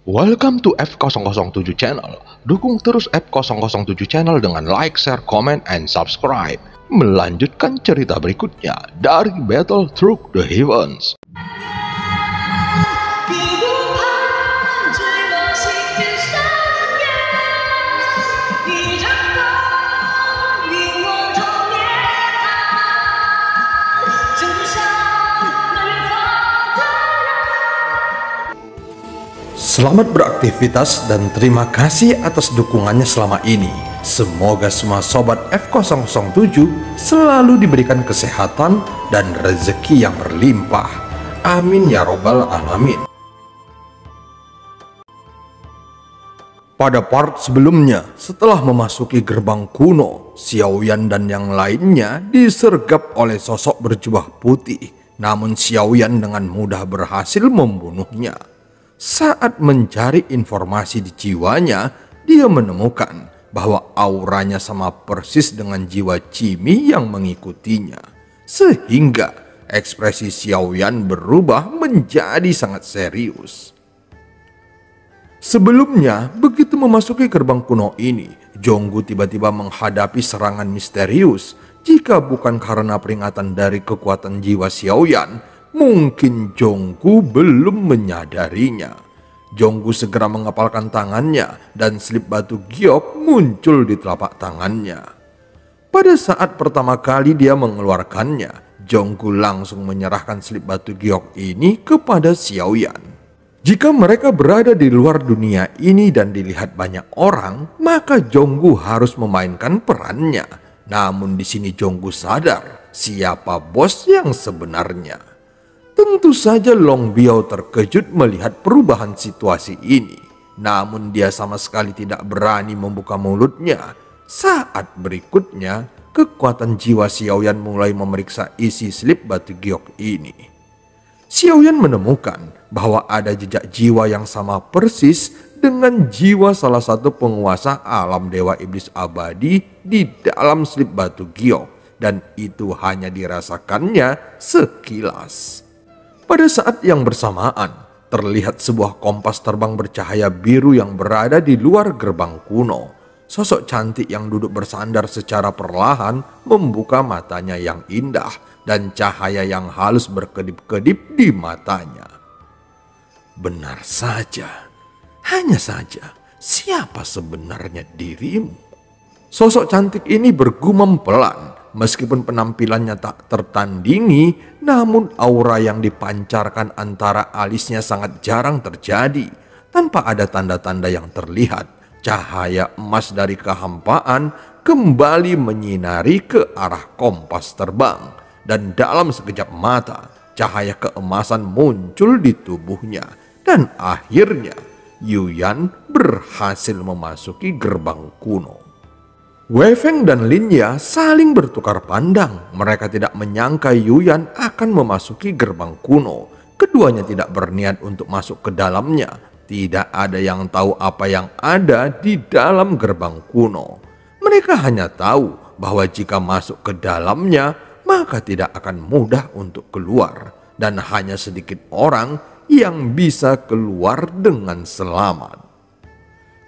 Welcome to F007 Channel. Dukung terus F007 Channel dengan like, share, comment, and subscribe. Melanjutkan cerita berikutnya dari Battle Through the Heavens. Selamat beraktivitas dan terima kasih atas dukungannya selama ini. Semoga semua sobat F007 selalu diberikan kesehatan dan rezeki yang berlimpah. Amin ya robbal alamin. Pada part sebelumnya, setelah memasuki gerbang kuno, Xiaoyan dan yang lainnya disergap oleh sosok berjubah putih. Namun Xiaoyan dengan mudah berhasil membunuhnya. Saat mencari informasi di jiwanya, dia menemukan bahwa auranya sama persis dengan jiwa Cimi yang mengikutinya. Sehingga ekspresi Xiaoyan berubah menjadi sangat serius. Sebelumnya, begitu memasuki gerbang kuno ini, Zhonggu tiba-tiba menghadapi serangan misterius. Jika bukan karena peringatan dari kekuatan jiwa Xiaoyan, mungkin Zhonggu belum menyadarinya. Zhonggu segera mengepalkan tangannya dan slip batu giok muncul di telapak tangannya. Pada saat pertama kali dia mengeluarkannya, Zhonggu langsung menyerahkan slip batu giok ini kepada Xiaoyan. Jika mereka berada di luar dunia ini dan dilihat banyak orang, maka Zhonggu harus memainkan perannya. Namun di sini Zhonggu sadar siapa bos yang sebenarnya. Tentu saja Long Biao terkejut melihat perubahan situasi ini. Namun dia sama sekali tidak berani membuka mulutnya. Saat berikutnya, kekuatan jiwa Xiaoyan mulai memeriksa isi slip batu giok ini. Xiaoyan menemukan bahwa ada jejak jiwa yang sama persis dengan jiwa salah satu penguasa alam dewa iblis abadi di dalam slip batu giok. Dan itu hanya dirasakannya sekilas. Pada saat yang bersamaan, terlihat sebuah kompas terbang bercahaya biru yang berada di luar gerbang kuno. Sosok cantik yang duduk bersandar secara perlahan membuka matanya yang indah dan cahaya yang halus berkedip-kedip di matanya. Benar saja, hanya saja siapa sebenarnya dirimu? Sosok cantik ini bergumam pelan. Meskipun penampilannya tak tertandingi, namun aura yang dipancarkan antara alisnya sangat jarang terjadi. Tanpa ada tanda-tanda yang terlihat, cahaya emas dari kehampaan kembali menyinari ke arah kompas terbang. Dan dalam sekejap mata, cahaya keemasan muncul di tubuhnya. Dan akhirnya, Yuyan berhasil memasuki gerbang kuno. Wei Feng dan Lin Ya saling bertukar pandang. Mereka tidak menyangka Yuyan akan memasuki gerbang kuno. Keduanya tidak berniat untuk masuk ke dalamnya. Tidak ada yang tahu apa yang ada di dalam gerbang kuno. Mereka hanya tahu bahwa jika masuk ke dalamnya, maka tidak akan mudah untuk keluar. Dan hanya sedikit orang yang bisa keluar dengan selamat.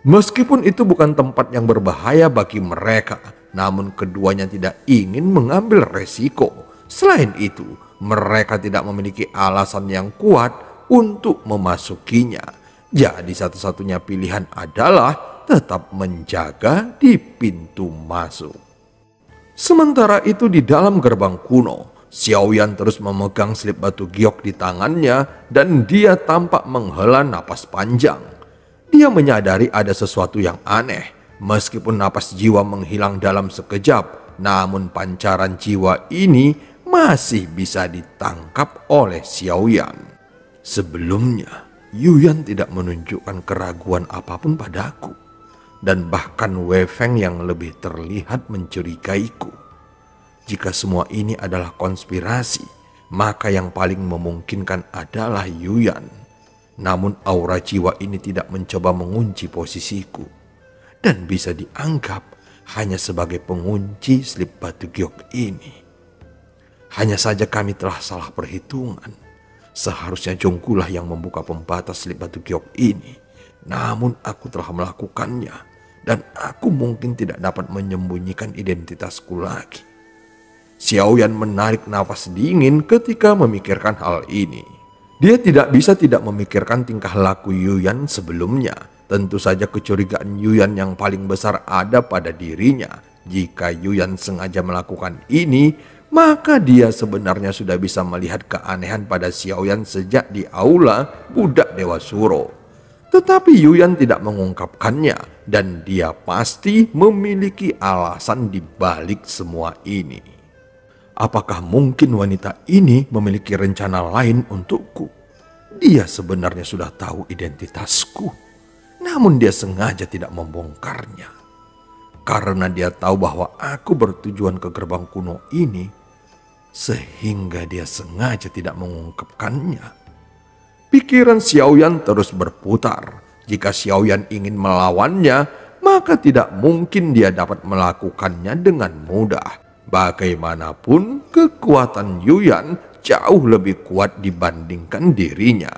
Meskipun itu bukan tempat yang berbahaya bagi mereka, namun keduanya tidak ingin mengambil resiko. Selain itu, mereka tidak memiliki alasan yang kuat untuk memasukinya. Jadi satu-satunya pilihan adalah tetap menjaga di pintu masuk. Sementara itu di dalam gerbang kuno, Xiaoyan terus memegang slip batu giok di tangannya dan dia tampak menghela napas panjang. Dia menyadari ada sesuatu yang aneh. Meskipun napas jiwa menghilang dalam sekejap, namun pancaran jiwa ini masih bisa ditangkap oleh Xiaoyan. Sebelumnya, Yuyan tidak menunjukkan keraguan apapun padaku. Dan bahkan Wei Feng yang lebih terlihat mencurigaiku. Jika semua ini adalah konspirasi, maka yang paling memungkinkan adalah Yuyan. Namun aura jiwa ini tidak mencoba mengunci posisiku. Dan bisa dianggap hanya sebagai pengunci slip batu giok ini. Hanya saja kami telah salah perhitungan. Seharusnya Zhonggu lah yang membuka pembatas slip batu giok ini. namun aku telah melakukannya dan aku mungkin tidak dapat menyembunyikan identitasku lagi. Xiaoyan menarik nafas dingin ketika memikirkan hal ini. Dia tidak bisa tidak memikirkan tingkah laku Yuyan sebelumnya. Tentu saja kecurigaan Yuyan yang paling besar ada pada dirinya. Jika Yuyan sengaja melakukan ini, maka dia sebenarnya sudah bisa melihat keanehan pada Xiaoyan sejak di aula budak Dewa Suro. Tetapi Yuyan tidak mengungkapkannya dan dia pasti memiliki alasan di balik semua ini. Apakah mungkin wanita ini memiliki rencana lain untukku? Dia sebenarnya sudah tahu identitasku, namun dia sengaja tidak membongkarnya. Karena dia tahu bahwa aku bertujuan ke gerbang kuno ini, sehingga dia sengaja tidak mengungkapkannya. Pikiran Xiaoyan terus berputar. Jika Xiaoyan ingin melawannya, maka tidak mungkin dia dapat melakukannya dengan mudah. Bagaimanapun, kekuatan Yuyan jauh lebih kuat dibandingkan dirinya.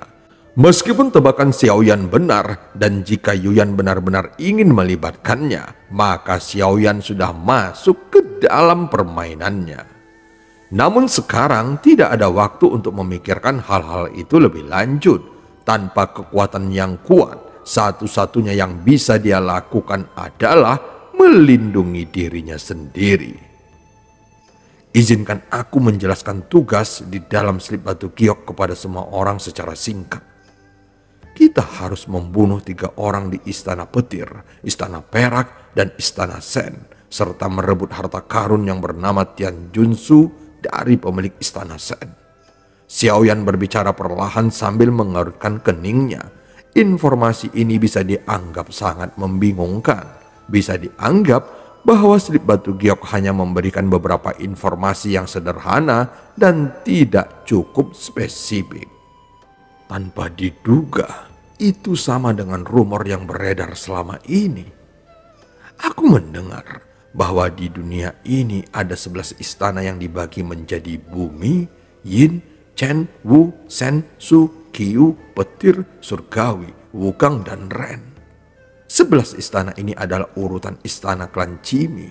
Meskipun tebakan Xiaoyan benar, dan jika Yuyan benar-benar ingin melibatkannya, maka Xiaoyan sudah masuk ke dalam permainannya. Namun sekarang tidak ada waktu untuk memikirkan hal-hal itu lebih lanjut. Tanpa kekuatan yang kuat, satu-satunya yang bisa dia lakukan adalah melindungi dirinya sendiri. Izinkan aku menjelaskan tugas di dalam slip batu giok kepada semua orang secara singkat. Kita harus membunuh 3 orang di Istana Petir, Istana Perak, dan Istana Sen, serta merebut harta karun yang bernama Tian Junsu dari pemilik Istana Sen. Xiaoyan berbicara perlahan sambil mengerutkan keningnya. Informasi ini bisa dianggap sangat membingungkan. Bisa dianggap bahwa slip batu giok hanya memberikan beberapa informasi yang sederhana dan tidak cukup spesifik. Tanpa diduga, itu sama dengan rumor yang beredar selama ini. Aku mendengar bahwa di dunia ini ada 11 istana yang dibagi menjadi bumi, yin, chen, wu, sen, su, qiu, petir, surgawi, wukang, dan ren. 11 istana ini adalah urutan istana klan Cimi,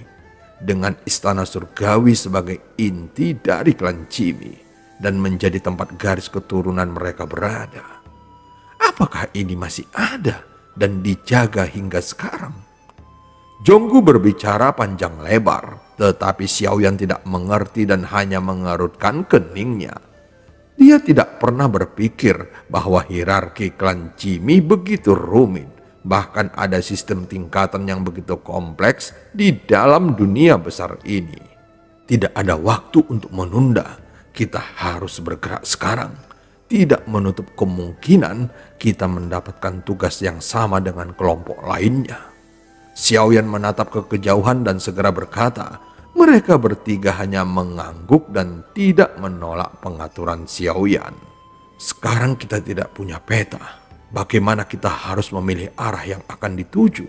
dengan istana surgawi sebagai inti dari klan Cimi dan menjadi tempat garis keturunan mereka berada. Apakah ini masih ada dan dijaga hingga sekarang? Jonggu berbicara panjang lebar, tetapi Xiaoyan tidak mengerti dan hanya mengerutkan keningnya. Dia tidak pernah berpikir bahwa hierarki klan Cimi begitu rumit. Bahkan ada sistem tingkatan yang begitu kompleks di dalam dunia besar ini. Tidak ada waktu untuk menunda. Kita harus bergerak sekarang. Tidak menutup kemungkinan kita mendapatkan tugas yang sama dengan kelompok lainnya. Xiaoyan menatap ke kejauhan dan segera berkata, mereka bertiga hanya mengangguk dan tidak menolak pengaturan Xiaoyan. Sekarang kita tidak punya peta. Bagaimana kita harus memilih arah yang akan dituju?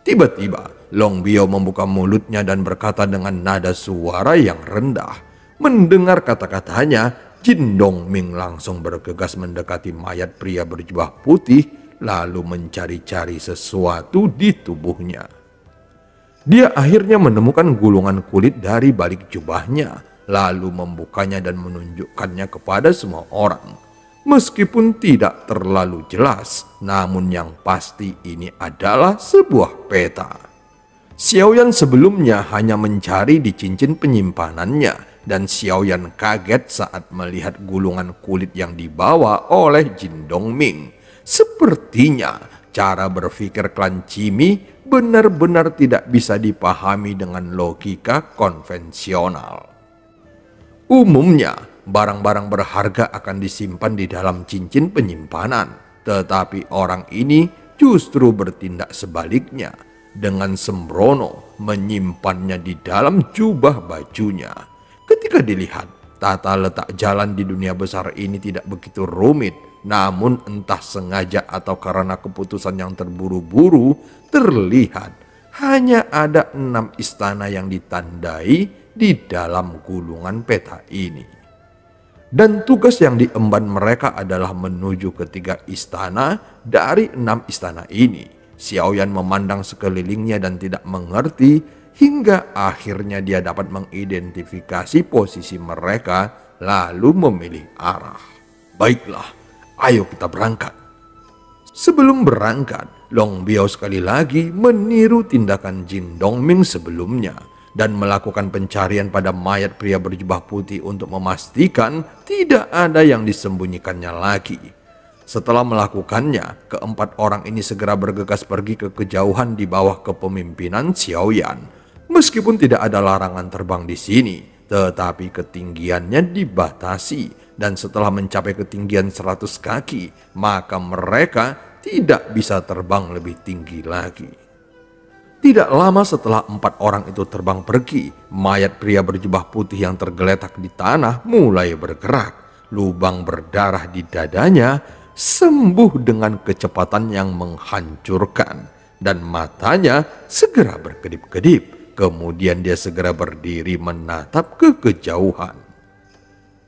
Tiba-tiba Long Biao membuka mulutnya dan berkata dengan nada suara yang rendah. Mendengar kata-katanya, Jin Dongming langsung bergegas mendekati mayat pria berjubah putih lalu mencari-cari sesuatu di tubuhnya. Dia akhirnya menemukan gulungan kulit dari balik jubahnya lalu membukanya dan menunjukkannya kepada semua orang. Meskipun tidak terlalu jelas, namun yang pasti ini adalah sebuah peta. Xiaoyan sebelumnya hanya mencari di cincin penyimpanannya dan Xiaoyan kaget saat melihat gulungan kulit yang dibawa oleh Jin Dongming. Sepertinya cara berpikir klan Cimi benar-benar tidak bisa dipahami dengan logika konvensional. Umumnya, barang-barang berharga akan disimpan di dalam cincin penyimpanan. Tetapi orang ini justru bertindak sebaliknya. Dengan sembrono menyimpannya di dalam jubah bajunya. Ketika dilihat, tata letak jalan di dunia besar ini tidak begitu rumit. Namun entah sengaja atau karena keputusan yang terburu-buru, terlihat hanya ada 6 istana yang ditandai di dalam gulungan peta ini. Dan tugas yang diemban mereka adalah menuju ke 3 istana dari 6 istana ini. Xiaoyan memandang sekelilingnya dan tidak mengerti hingga akhirnya dia dapat mengidentifikasi posisi mereka lalu memilih arah. Baiklah, ayo kita berangkat. Sebelum berangkat, Long Biao sekali lagi meniru tindakan Jin Dongming sebelumnya dan melakukan pencarian pada mayat pria berjubah putih untuk memastikan tidak ada yang disembunyikannya lagi. Setelah melakukannya, keempat orang ini segera bergegas pergi ke kejauhan di bawah kepemimpinan Xiaoyan. Meskipun tidak ada larangan terbang di sini, tetapi ketinggiannya dibatasi dan setelah mencapai ketinggian 100 kaki, maka mereka tidak bisa terbang lebih tinggi lagi. Tidak lama setelah 4 orang itu terbang pergi, mayat pria berjubah putih yang tergeletak di tanah mulai bergerak. Lubang berdarah di dadanya sembuh dengan kecepatan yang menghancurkan dan matanya segera berkedip-kedip. Kemudian dia segera berdiri menatap ke kejauhan.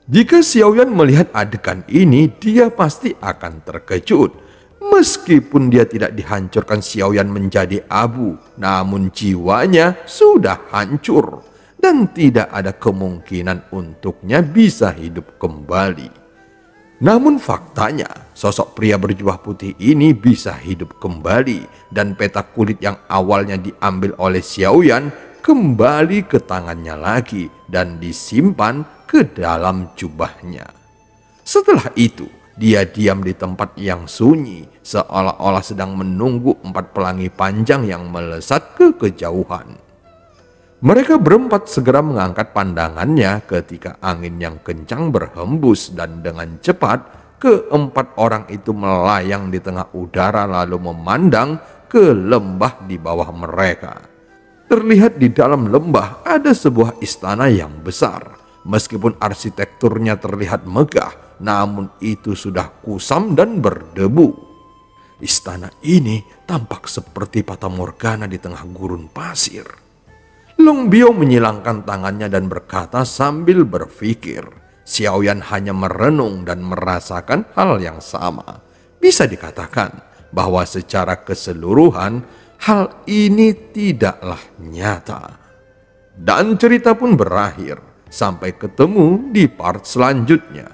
Jika Xiaoyan melihat adegan ini, dia pasti akan terkejut. Meskipun dia tidak dihancurkan Xiaoyan menjadi abu, namun jiwanya sudah hancur dan tidak ada kemungkinan untuknya bisa hidup kembali. Namun faktanya, sosok pria berjubah putih ini bisa hidup kembali dan petak kulit yang awalnya diambil oleh Xiaoyan kembali ke tangannya lagi dan disimpan ke dalam jubahnya. Setelah itu, dia diam di tempat yang sunyi, seolah-olah sedang menunggu 4 pelangi panjang yang melesat ke kejauhan. Mereka berempat segera mengangkat pandangannya ketika angin yang kencang berhembus dan dengan cepat keempat orang itu melayang di tengah udara lalu memandang ke lembah di bawah mereka. Terlihat di dalam lembah ada sebuah istana yang besar. Meskipun arsitekturnya terlihat megah, namun itu sudah kusam dan berdebu. Istana ini tampak seperti fatamorgana di tengah gurun pasir. Long Biao menyilangkan tangannya dan berkata sambil berpikir. Xiaoyan hanya merenung dan merasakan hal yang sama. Bisa dikatakan bahwa secara keseluruhan hal ini tidaklah nyata. Dan cerita pun berakhir. Sampai ketemu di part selanjutnya.